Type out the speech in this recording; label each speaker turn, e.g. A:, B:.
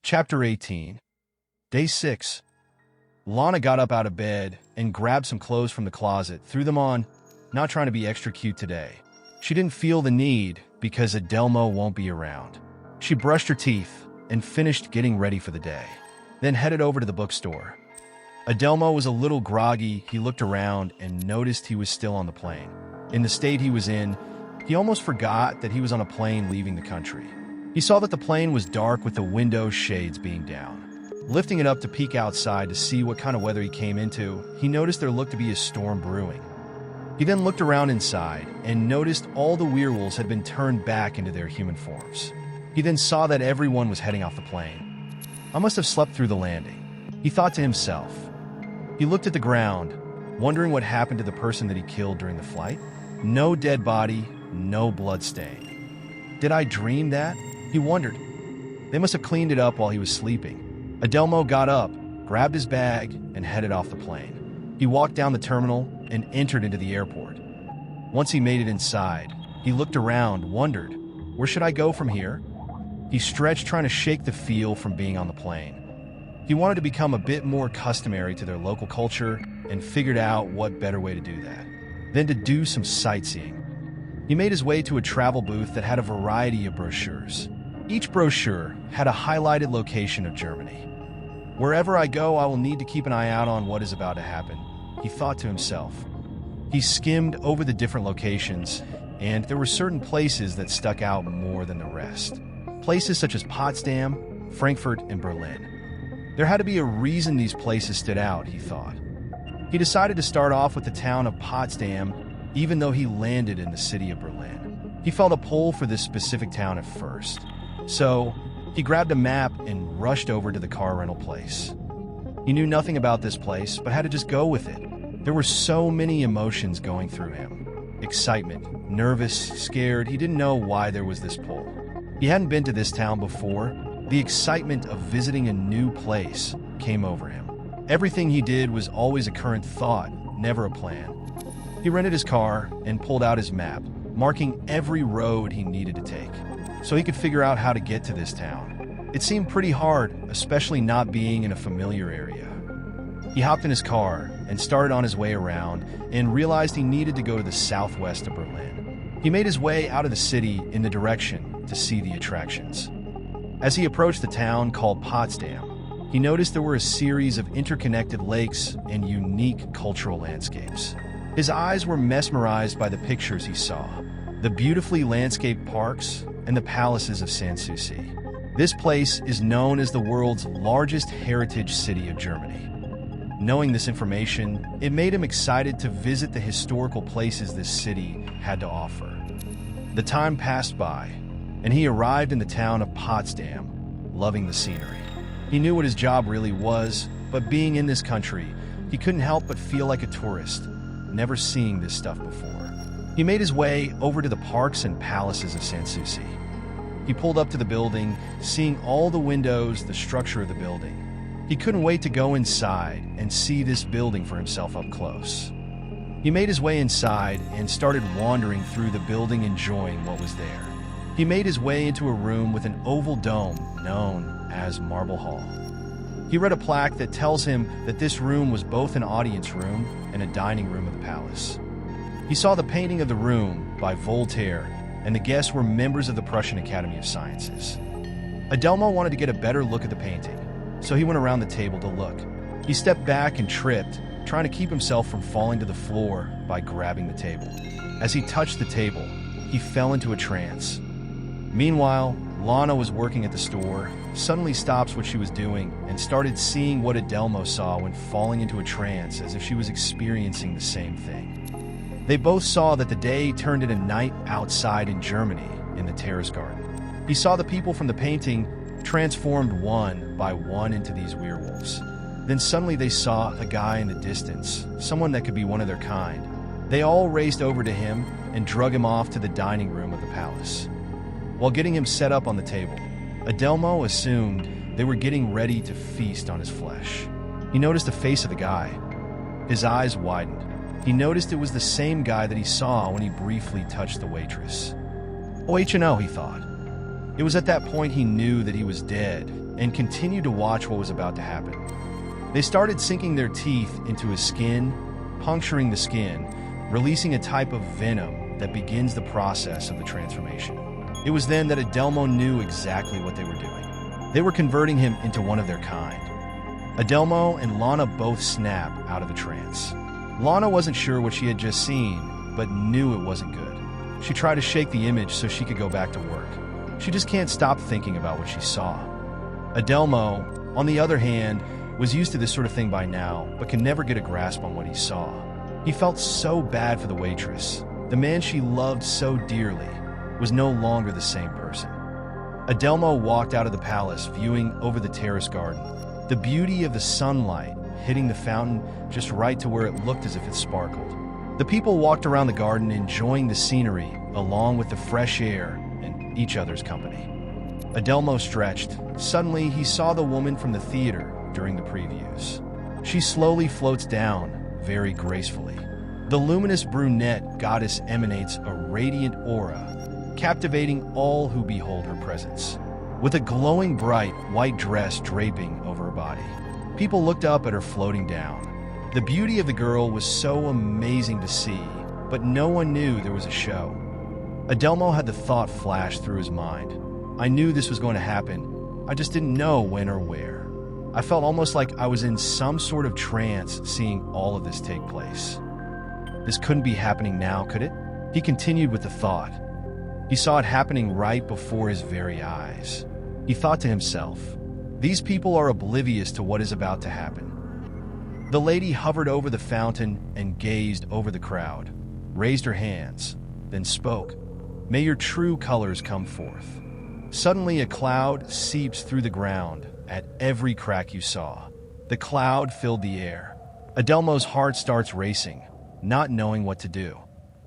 A: Chapter 18. Day 6. Lana got up out of bed and grabbed some clothes from the closet, threw them on, not trying to be extra cute today. She didn't feel the need because Adelmo won't be around. She brushed her teeth and finished getting ready for the day, then headed over to the bookstore. Adelmo was a little groggy. He looked around and noticed he was still on the plane. In the state he was in, he almost forgot that he was on a plane leaving the country. He saw that the plane was dark with the window shades being down. Lifting it up to peek outside to see what kind of weather he came into, he noticed there looked to be a storm brewing. He then looked around inside and noticed all the werewolves had been turned back into their human forms. He then saw that everyone was heading off the plane. I must have slept through the landing, he thought to himself. He looked at the ground, wondering what happened to the person that he killed during the flight. No dead body, no blood stain. Did I dream that? He wondered. They must have cleaned it up while he was sleeping. Adelmo got up, grabbed his bag, and headed off the plane. He walked down the terminal and entered into the airport. Once he made it inside, he looked around, wondered, where should I go from here? He stretched, trying to shake the feel from being on the plane. He wanted to become a bit more customary to their local culture and figured out what better way to do that than to do some sightseeing. He made his way to a travel booth that had a variety of brochures. Each brochure had a highlighted location of Germany. Wherever I go, I will need to keep an eye out on what is about to happen, he thought to himself. He skimmed over the different locations, and there were certain places that stuck out more than the rest. Places such as Potsdam, Frankfurt, and Berlin. There had to be a reason these places stood out, he thought. He decided to start off with the town of Potsdam, even though he landed in the city of Berlin. He felt a pull for this specific town at first. So, he grabbed a map and rushed over to the car rental place. He knew nothing about this place, but had to just go with it. There were so many emotions going through him. Excitement, nervous, scared. He didn't know why there was this pull. He hadn't been to this town before. The excitement of visiting a new place came over him. Everything he did was always a current thought, never a plan. He rented his car and pulled out his map, marking every road he needed to take, so he could figure out how to get to this town. It seemed pretty hard, especially not being in a familiar area. He hopped in his car and started on his way around and realized he needed to go to the southwest of Berlin. He made his way out of the city in the direction to see the attractions. As he approached the town called Potsdam, he noticed there were a series of interconnected lakes and unique cultural landscapes. His eyes were mesmerized by the pictures he saw, the beautifully landscaped parks and the palaces of Sanssouci. This place is known as the world's largest heritage city of Germany. Knowing this information, it made him excited to visit the historical places this city had to offer. The time passed by, and he arrived in the town of Potsdam, loving the scenery. He knew what his job really was, but being in this country, he couldn't help but feel like a tourist, never seeing this stuff before. He made his way over to the parks and palaces of Sanssouci. He pulled up to the building, seeing all the windows, the structure of the building. He couldn't wait to go inside and see this building for himself up close. He made his way inside and started wandering through the building, enjoying what was there. He made his way into a room with an oval dome known as Marble Hall. He read a plaque that tells him that this room was both an audience room and a dining room of the palace. He saw the painting of the room by Voltaire, and the guests were members of the Prussian Academy of Sciences. Adelmo wanted to get a better look at the painting, so he went around the table to look. He stepped back and tripped, trying to keep himself from falling to the floor by grabbing the table. As he touched the table, he fell into a trance. Meanwhile, Lana was working at the store, suddenly stops what she was doing, and started seeing what Adelmo saw when falling into a trance, as if she was experiencing the same thing. They both saw that the day turned into night outside in Germany, in the terrace garden. He saw the people from the painting transformed one by one into these werewolves. Then suddenly they saw a guy in the distance, someone that could be one of their kind. They all raced over to him and drug him off to the dining room of the palace. While getting him set up on the table, Adelmo assumed they were getting ready to feast on his flesh. He noticed the face of the guy. His eyes widened. He noticed it was the same guy that he saw when he briefly touched the waitress. Oh, he thought. It was at that point he knew that he was dead and continued to watch what was about to happen. They started sinking their teeth into his skin, puncturing the skin, releasing a type of venom that begins the process of the transformation. It was then that Adelmo knew exactly what they were doing. They were converting him into one of their kind. Adelmo and Lana both snapped out of the trance. Lana wasn't sure what she had just seen, but knew it wasn't good. She tried to shake the image so she could go back to work. She just can't stop thinking about what she saw. Adelmo, on the other hand, was used to this sort of thing by now, but can never get a grasp on what he saw. He felt so bad for the waitress. The man she loved so dearly was no longer the same person. Adelmo walked out of the palace, viewing over the terrace garden. The beauty of the sunlight hitting the fountain just right to where it looked as if it sparkled. The people walked around the garden, enjoying the scenery, along with the fresh air and each other's company. Adelmo stretched. Suddenly, he saw the woman from the theater during the previews. She slowly floats down, very gracefully. The luminous brunette goddess emanates a radiant aura, captivating all who behold her presence. With a glowing bright white dress draping over her body, people looked up at her floating down. The beauty of the girl was so amazing to see, but no one knew there was a show. Adelmo had the thought flash through his mind. I knew this was going to happen. I just didn't know when or where. I felt almost like I was in some sort of trance seeing all of this take place. This couldn't be happening now, could it? He continued with the thought. He saw it happening right before his very eyes. He thought to himself, these people are oblivious to what is about to happen. The lady hovered over the fountain and gazed over the crowd, raised her hands, then spoke. May your true colors come forth. Suddenly a cloud seeps through the ground at every crack you saw. The cloud filled the air. Adelmo's heart starts racing, not knowing what to do.